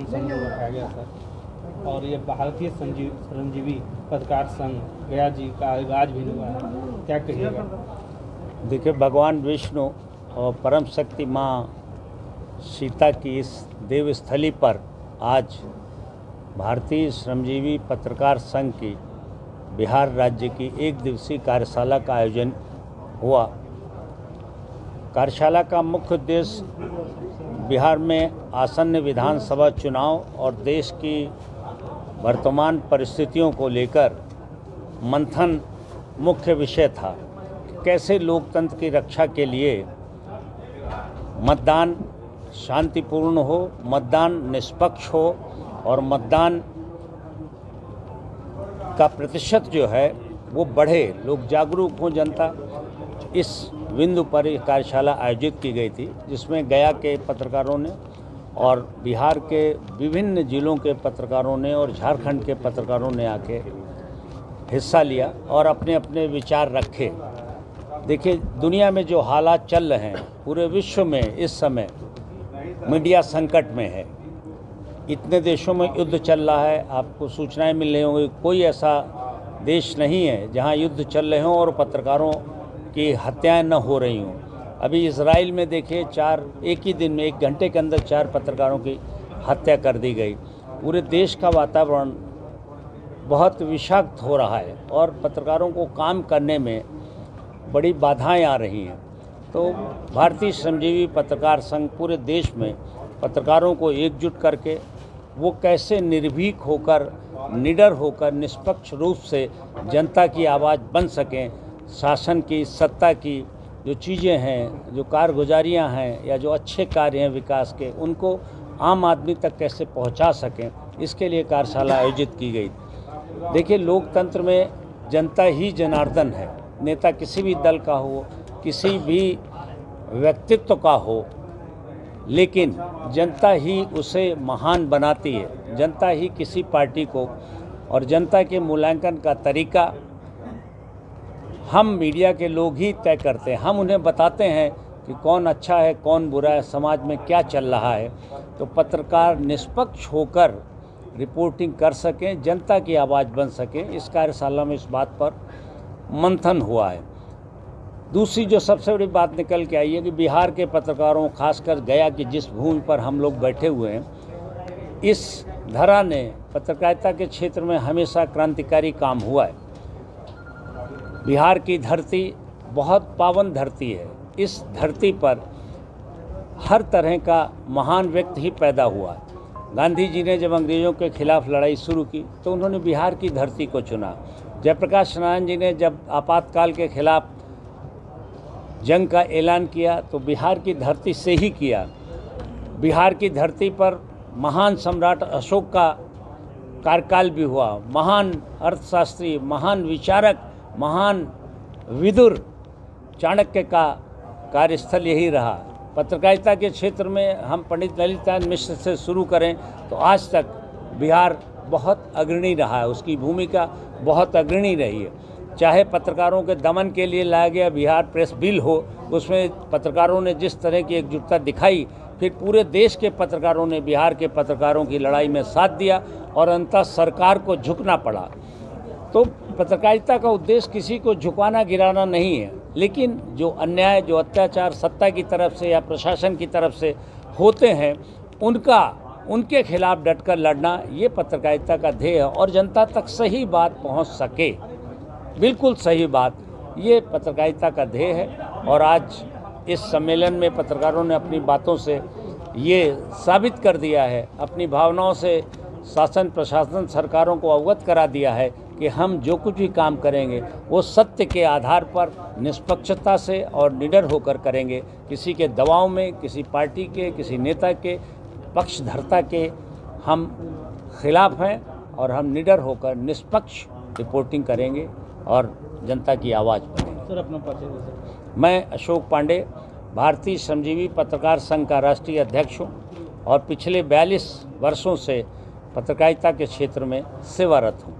संघ को रखा गया सर, और ये भारतीय श्रमजीवी पत्रकार संघ गया जी का आगाज भी हुआ है, क्या कहिएगा? देखिए, भगवान विष्णु और परम शक्ति माँ सीता की इस देवस्थली पर आज भारतीय श्रमजीवी पत्रकार संघ की बिहार राज्य की एक दिवसीय कार्यशाला का आयोजन हुआ। कार्यशाला का मुख्य उद्देश्य बिहार में आसन्न विधानसभा चुनाव और देश की वर्तमान परिस्थितियों को लेकर मंथन मुख्य विषय था। कैसे लोकतंत्र की रक्षा के लिए मतदान शांतिपूर्ण हो, मतदान निष्पक्ष हो और मतदान का प्रतिशत जो है वो बढ़े, लोग जागरूक हों, जनता। इस बिंदु पर एक कार्यशाला आयोजित की गई थी, जिसमें गया के पत्रकारों ने और बिहार के विभिन्न जिलों के पत्रकारों ने और झारखंड के पत्रकारों ने आके हिस्सा लिया और अपने अपने विचार रखे। देखिए, दुनिया में जो हालात चल रहे हैं, पूरे विश्व में इस समय मीडिया संकट में है। इतने देशों में युद्ध चल रहा है, आपको सूचनाएं मिल रही होंगी। कोई ऐसा देश नहीं है जहां युद्ध चल रहे हों और पत्रकारों की हत्याएं न हो रही हों। अभी इजराइल में देखिए, एक ही दिन में 1 घंटे के अंदर 4 पत्रकारों की हत्या कर दी गई। पूरे देश का वातावरण बहुत विषाक्त हो रहा है और पत्रकारों को काम करने में बड़ी बाधाएं आ रही हैं। तो भारतीय श्रमजीवी पत्रकार संघ पूरे देश में पत्रकारों को एकजुट करके वो कैसे निर्भीक होकर, निडर होकर, निष्पक्ष रूप से जनता की आवाज़ बन सकें, शासन की, सत्ता की जो चीज़ें हैं, जो कारगुजारियाँ हैं या जो अच्छे कार्य हैं विकास के, उनको आम आदमी तक कैसे पहुंचा सकें, इसके लिए कार्यशाला आयोजित की गई। देखिए, लोकतंत्र में जनता ही जनार्दन है। नेता किसी भी दल का हो, किसी भी व्यक्तित्व का हो, लेकिन जनता ही उसे महान बनाती है। जनता ही किसी पार्टी को, और जनता के मूल्यांकन का तरीका हम मीडिया के लोग ही तय करते हैं। हम उन्हें बताते हैं कि कौन अच्छा है, कौन बुरा है, समाज में क्या चल रहा है। तो पत्रकार निष्पक्ष होकर रिपोर्टिंग कर सकें, जनता की आवाज़ बन सकें। इस कार्यशाला में इस बात पर मंथन हुआ है। दूसरी जो सबसे बड़ी बात निकल के आई है कि बिहार के पत्रकारों, खासकर गया की जिस भूमि पर हम लोग बैठे हुए हैं, इस धरा ने पत्रकारिता के क्षेत्र में हमेशा क्रांतिकारी काम हुआ है। बिहार की धरती बहुत पावन धरती है। इस धरती पर हर तरह का महान व्यक्ति ही पैदा हुआ है। गांधी जी ने जब अंग्रेज़ों के खिलाफ लड़ाई शुरू की तो उन्होंने बिहार की धरती को चुना। जयप्रकाश नारायण जी ने जब आपातकाल के खिलाफ जंग का ऐलान किया तो बिहार की धरती से ही किया। बिहार की धरती पर महान सम्राट अशोक का कार्यकाल भी हुआ। महान अर्थशास्त्री, महान विचारक, महान विदुर चाणक्य का कार्यस्थल यही रहा। पत्रकारिता के क्षेत्र में हम पंडित ललितनारायण मिश्र से शुरू करें तो आज तक बिहार बहुत अग्रणी रहा है, उसकी भूमिका बहुत अग्रणी रही है। चाहे पत्रकारों के दमन के लिए लाया गया बिहार प्रेस बिल हो, उसमें पत्रकारों ने जिस तरह की एकजुटता दिखाई, फिर पूरे देश के पत्रकारों ने बिहार के पत्रकारों की लड़ाई में साथ दिया और अंततः सरकार को झुकना पड़ा। तो पत्रकारिता का उद्देश्य किसी को झुकाना, गिराना नहीं है, लेकिन जो अन्याय, जो अत्याचार सत्ता की तरफ से या प्रशासन की तरफ से होते हैं, उनके खिलाफ डटकर लड़ना, ये पत्रकारिता का ध्येय है। और जनता तक सही बात पहुंच सके, बिल्कुल सही बात, ये पत्रकारिता का ध्येय है। और आज इस सम्मेलन में पत्रकारों ने अपनी बातों से ये साबित कर दिया है, अपनी भावनाओं से शासन, प्रशासन, सरकारों को अवगत करा दिया है कि हम जो कुछ भी काम करेंगे वो सत्य के आधार पर निष्पक्षता से और निडर होकर करेंगे। किसी के दबाव में, किसी पार्टी के, किसी नेता के पक्षधरता के हम खिलाफ हैं और हम निडर होकर निष्पक्ष रिपोर्टिंग करेंगे और जनता की आवाज़ बनेंगे। सर, अपना परिचय। मैं अशोक पांडे, भारतीय श्रमजीवी पत्रकार संघ का राष्ट्रीय अध्यक्ष हूँ और पिछले 42 वर्षों से पत्रकारिता के क्षेत्र में सेवारत हूँ।